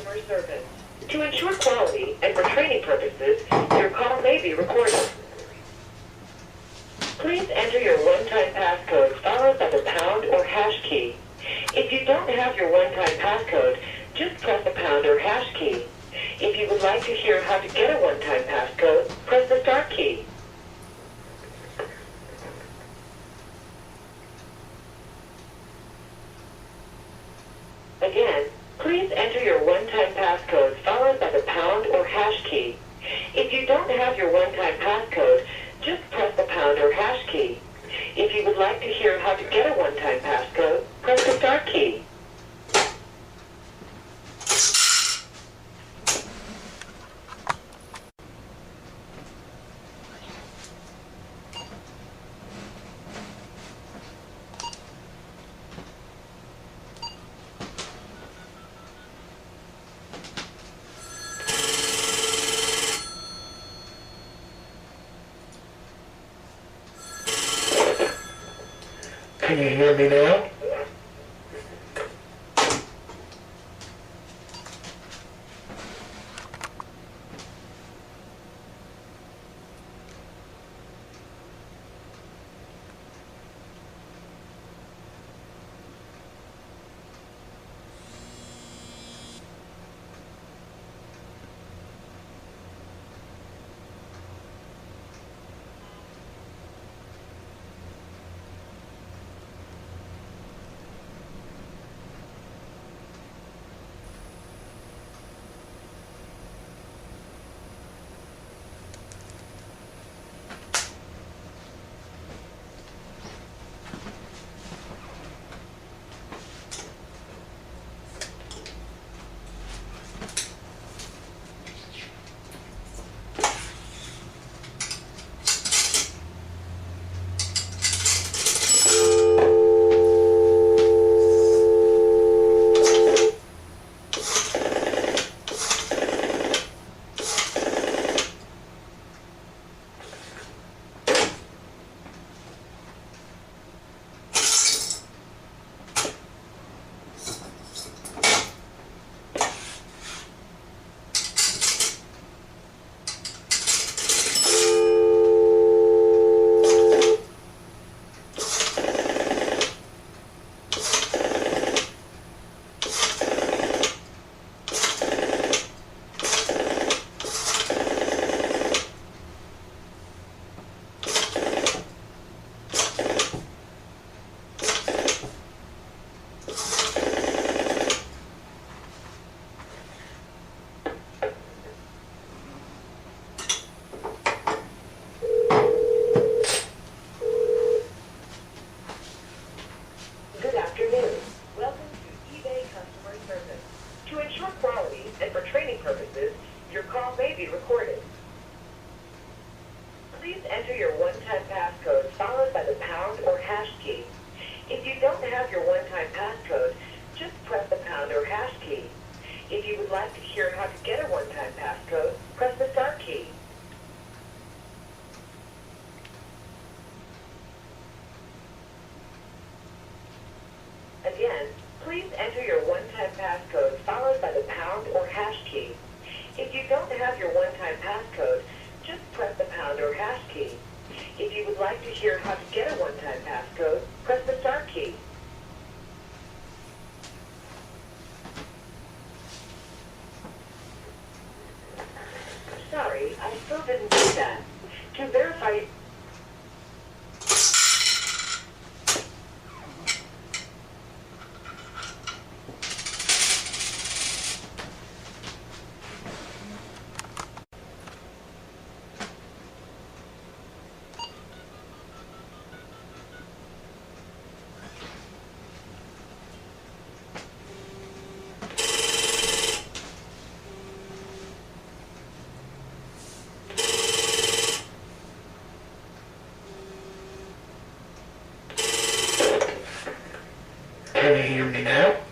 customer service. To ensure quality and for training purposes, your call may be recorded. Please enter your one-time passcode followed by the pound or hash key. If you don't have your one-time passcode, just press the pound or hash key. If you would like to hear how to get a one-time passcode, press the start key. Again, please enter your one-time passcode followed by the pound or hash key. If you don't have your one-time passcode, just press the pound or hash key. If you would like to hear how to get a one-time passcode, press the start key. Can you hear me now? To ensure quality and for training purposes, your call may be recorded. Please enter your one-time passcode followed by the pound or hash key. If you don't have your one-time passcode, just press the pound or hash key. If you would like to hear how to get a one-time passcode, press the start key. Again, please enter your one-time passcode followed by the pound or hash key. If you don't have your one-time passcode, just press the pound or hash key. If you would like to hear how to get a one-time passcode, press the start key. Sorry, I still didn't do that. To verify... Can you hear me now?